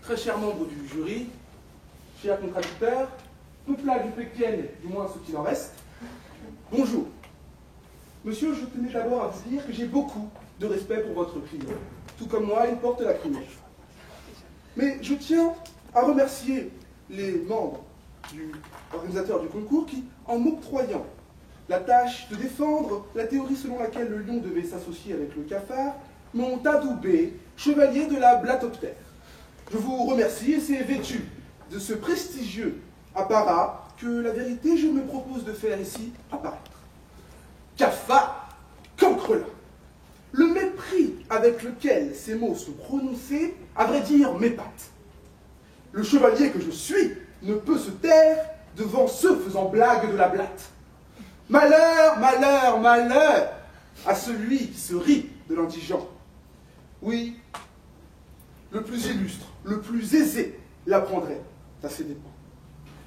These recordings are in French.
très chers membres du jury, chers contradicteurs, peuplade du Pékienne, du moins ce qu'il en reste, bonjour. Monsieur, je tenais d'abord à vous dire que j'ai beaucoup de respect pour votre client. Tout comme moi, il porte la crinière. Mais je tiens à remercier les membres du organisateur du concours qui, en m'octroyant la tâche de défendre la théorie selon laquelle le lion devait s'associer avec le cafard, m'ont adoubé chevalier de la Blatoptère. Je vous remercie et c'est vêtu de ce prestigieux apparat que la vérité je me propose de faire ici apparaître. Cafard, cancrelat. Le mépris avec lequel ces mots sont prononcés, à vrai dire, m'épate. Le chevalier que je suis ne peut se taire devant ceux faisant blague de la blatte. Malheur, malheur, malheur à celui qui se rit de l'indigent. Oui, le plus illustre, le plus aisé l'apprendrait à ses dépens.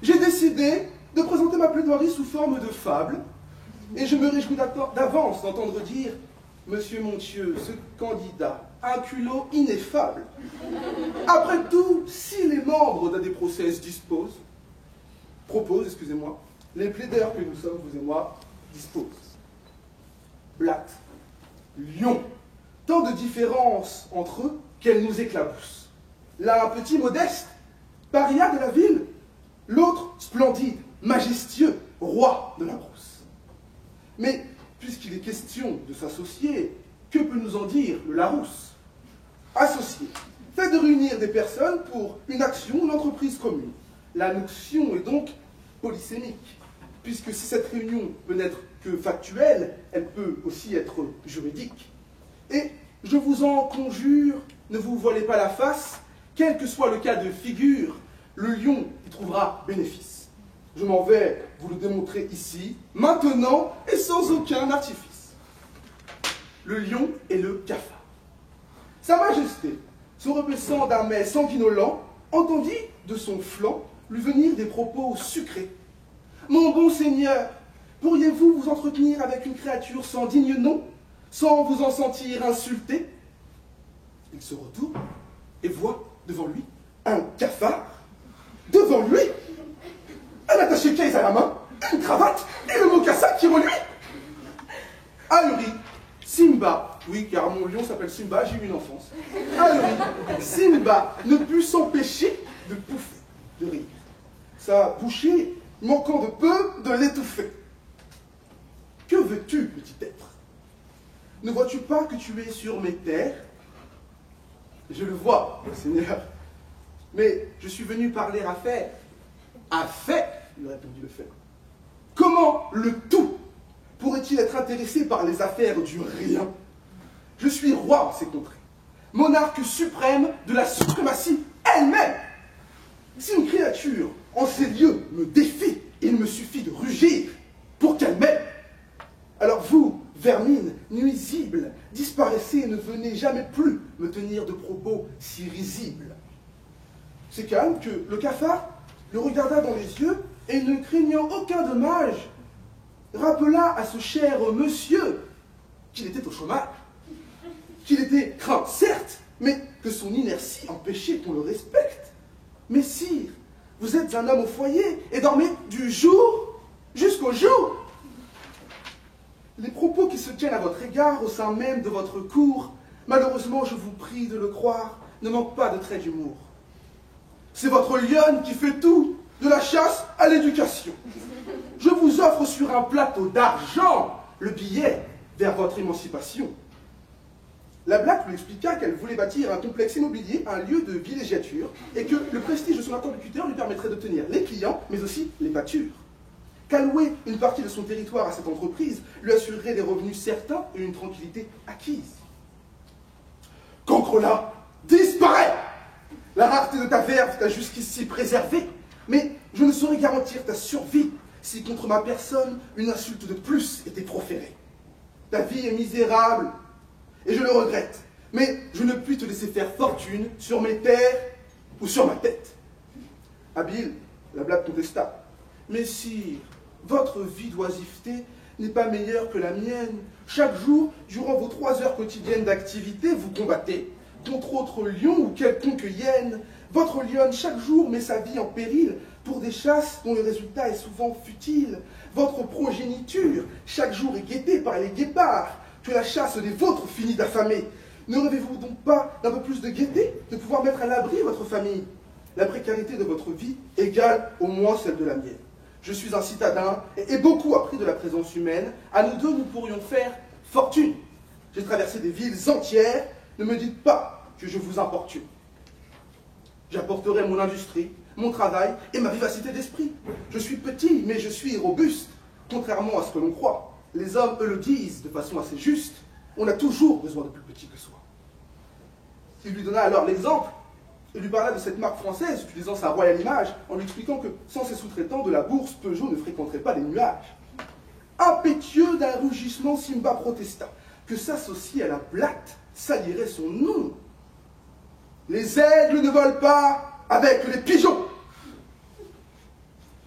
J'ai décidé de présenter ma plaidoirie sous forme de fable, et je me réjouis d'avance d'entendre dire « Monsieur Montieu, ce candidat a un culot ineffable. Après tout, si les membres d'un des procès proposent, les plaideurs que nous sommes, vous et moi, disposent. Blatte, lion, tant de différences entre eux qu'elles nous éclaboussent. L'un petit modeste, paria de la ville, l'autre splendide, majestueux, roi de la brousse. Mais puisqu'il est question de s'associer, que peut nous en dire le Larousse? Associer, fait de réunir des personnes pour une action ou une entreprise commune. La notion est donc polysémique, puisque si cette réunion peut n'être que factuelle, elle peut aussi être juridique. Et je vous en conjure, ne vous voilez pas la face, quel que soit le cas de figure, le lion y trouvera bénéfice. Je m'en vais vous le démontrer ici, maintenant et sans aucun artifice. Le lion et le cafard. Sa Majesté, se repaissant d'un mets sanguinolent, entendit de son flanc lui venir des propos sucrés. « Mon bon seigneur, pourriez-vous vous entretenir avec une créature sans digne nom, sans vous en sentir insulté ?» Il se retourne et voit devant lui un cafard. Devant lui, un attaché case à la main, une cravate et le mocassin qui reluit. Ahuri, Simba, oui car mon lion s'appelle Simba, j'ai eu une enfance. Ahuri, Simba ne put s'empêcher de pouffer, de rire. Sa bouchée, manquant de peu, de l'étouffer. Que veux-tu, petit être? Ne vois-tu pas que tu es sur mes terres? Je le vois, Seigneur. Mais je suis venu parler affaires. Affaires, lui répondit le fer. Comment le tout pourrait-il être intéressé par les affaires du rien? Je suis roi en ces contrées, monarque suprême de la suprématie elle-même. Si une créature en ces lieux me défie, il me suffit de rugir pour qu'elle m'aime. Alors vous, vermine nuisible, disparaissez et ne venez jamais plus me tenir de propos si risibles. C'est calme que le cafard le regarda dans les yeux et, ne craignant aucun dommage, rappela à ce cher monsieur qu'il était au chômage, qu'il était craint, certes, mais que son inertie empêchait qu'on le respecte. Mais sire, vous êtes un homme au foyer et dormez du jour jusqu'au jour. Les propos qui se tiennent à votre égard au sein même de votre cour, malheureusement, je vous prie de le croire, ne manquent pas de traits d'humour. C'est votre lionne qui fait tout, de la chasse à l'éducation. Je vous offre sur un plateau d'argent le billet vers votre émancipation. La blague lui expliqua qu'elle voulait bâtir un complexe immobilier, un lieu de villégiature, et que le prestige de son interlocuteur lui permettrait d'obtenir les clients, mais aussi les pâtures. Qu'allouer une partie de son territoire à cette entreprise lui assurerait des revenus certains et une tranquillité acquise. Cancrelat, disparaît! La rareté de ta verve t'a jusqu'ici préservé, mais je ne saurais garantir ta survie si contre ma personne une insulte de plus était proférée. Ta vie est misérable, et je le regrette, mais je ne puis te laisser faire fortune sur mes terres ou sur ma tête. Habile, la blague contesta. Mais sire, votre vie d'oisiveté n'est pas meilleure que la mienne. Chaque jour, durant vos 3 heures quotidiennes d'activité, vous combattez. contre autre lion ou quelconque hyène. Votre lionne, chaque jour, met sa vie en péril pour des chasses dont le résultat est souvent futile. Votre progéniture, chaque jour, est guettée par les guépards, que la chasse des vôtres finit d'affamer. Ne rêvez-vous donc pas d'un peu plus de gaieté, de pouvoir mettre à l'abri votre famille? La précarité de votre vie égale au moins celle de la mienne. Je suis un citadin et beaucoup appris de la présence humaine. À nous deux, nous pourrions faire fortune. J'ai traversé des villes entières. Ne me dites pas que je vous importune. J'apporterai mon industrie, mon travail et ma vivacité d'esprit. Je suis petit, mais je suis robuste. Contrairement à ce que l'on croit, les hommes, eux, le disent de façon assez juste. On a toujours besoin de plus petit que soi. Il lui donna alors l'exemple et lui parla de cette marque française utilisant sa royale image en lui expliquant que sans ses sous-traitants de la bourse, Peugeot ne fréquenterait pas les nuages. Impétueux d'un rugissement, Simba protesta que s'associer à la blatte salirait son nom. Les aigles ne volent pas avec les pigeons.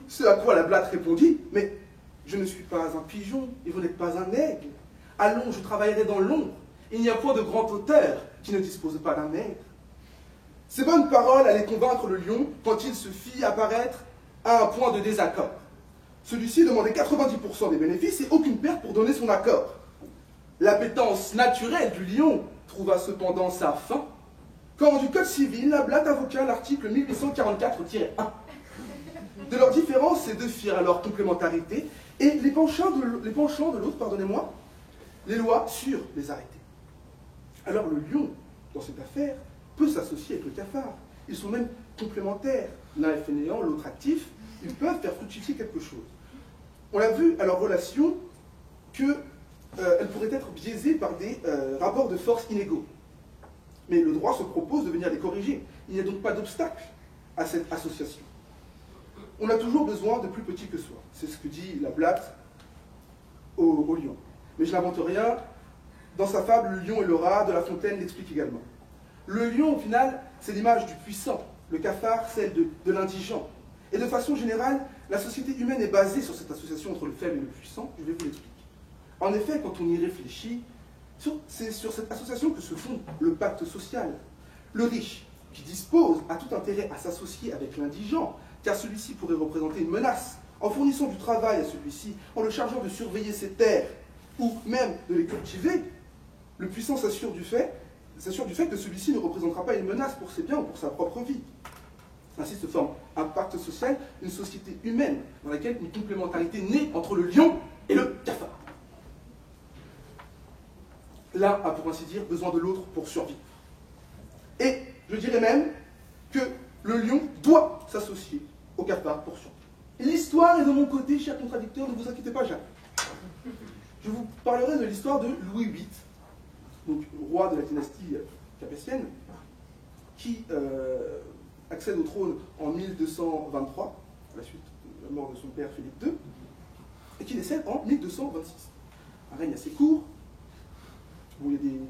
Ce à quoi la blatte répondit, mais je ne suis pas un pigeon et vous n'êtes pas un aigle. Allons, je travaillerai dans l'ombre. Il n'y a point de grand auteur qui ne dispose pas d'un aigle. Ces bonnes paroles allaient convaincre le lion quand il se fit apparaître à un point de désaccord. Celui-ci demandait 90% des bénéfices et aucune perte pour donner son accord. L'appétence naturelle du lion trouva cependant sa fin quand du Code civil, la blatte invoqua l'article 1844-1. De leur différence, ces deux firent alors complémentarité et les penchants de l'autre, pardonnez-moi, les lois surent les arrêter. Alors le lion, dans cette affaire, peut s'associer avec le cafard. Ils sont même complémentaires. L'un est fainéant, l'autre actif. Ils peuvent faire fructifier quelque chose. On a vu à leur relation qu'elle pourrait être biaisée par des rapports de force inégaux. Mais le droit se propose de venir les corriger. Il n'y a donc pas d'obstacle à cette association. On a toujours besoin de plus petit que soi. C'est ce que dit la blatte au lion. Mais je n'invente rien. Dans sa fable, Le lion et le rat, de La Fontaine l'explique également. Le lion, au final, c'est l'image du puissant. Le cafard, celle de l'indigent. Et de façon générale, la société humaine est basée sur cette association entre le faible et le puissant. Je vais vous l'expliquer. En effet, quand on y réfléchit, c'est sur cette association que se fonde le pacte social. Le riche, qui dispose, a tout intérêt à s'associer avec l'indigent, car celui-ci pourrait représenter une menace, en fournissant du travail à celui-ci, en le chargeant de surveiller ses terres, ou même de les cultiver. Le puissant s'assure du fait que celui-ci ne représentera pas une menace pour ses biens ou pour sa propre vie. Ainsi se forme un pacte social, une société humaine, dans laquelle une complémentarité naît entre le lion et le cafard. L'un a, pour ainsi dire, besoin de l'autre pour survivre. Et je dirais même que le lion doit s'associer au cafard pour survivre. L'histoire est de mon côté, chers contradicteurs, ne vous inquiétez pas jamais. Je vous parlerai de l'histoire de Louis VIII, donc roi de la dynastie capétienne, qui accède au trône en 1223, à la suite de la mort de son père Philippe II, et qui décède en 1226. Un règne assez court, où il y a des...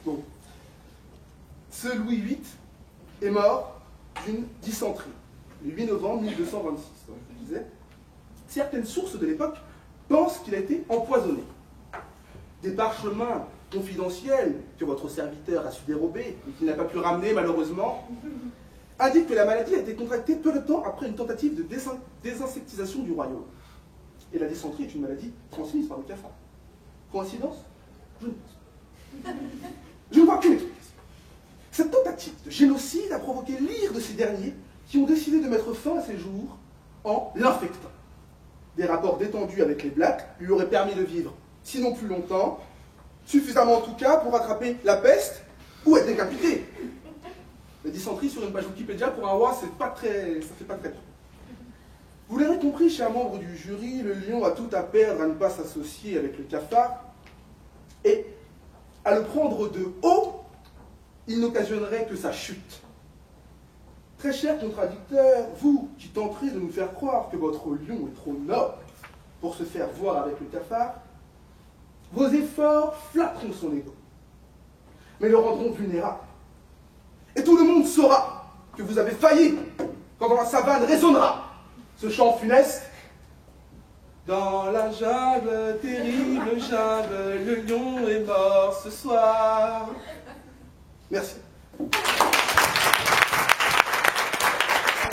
Bon. Ce Louis VIII est mort d'une dysenterie, le 8 novembre 1226, comme je vous disais. Certaines sources de l'époque pensent qu'il a été empoisonné. Des parchemins confidentiels que votre serviteur a su dérober et qu'il n'a pas pu ramener malheureusement, indiquent que la maladie a été contractée peu de temps après une tentative de désinsectisation du royaume. Et la dysenterie est une maladie transmise par le cafard. Coïncidence? Je ne pense pas. Je ne vois qu'une explication. Cette tentative de génocide a provoqué l'ire de ces derniers qui ont décidé de mettre fin à ses jours en l'infectant. Des rapports détendus avec les blacks lui auraient permis de vivre, sinon plus longtemps, suffisamment en tout cas pour attraper la peste ou être décapité. La dysenterie sur une page Wikipédia pour un roi, ça fait pas très bien. Vous l'aurez compris, chers membres du jury, le lion a tout à perdre à ne pas s'associer avec le cafard, et à le prendre de haut, il n'occasionnerait que sa chute. Très chers contradicteurs, vous qui tenterez de nous faire croire que votre lion est trop noble pour se faire voir avec le cafard, vos efforts flatteront son ego, mais le rendront vulnérable. Et tout le monde saura que vous avez failli quand dans la savane résonnera ce chant funeste. Dans la jungle, terrible jungle, le lion est mort ce soir. Merci.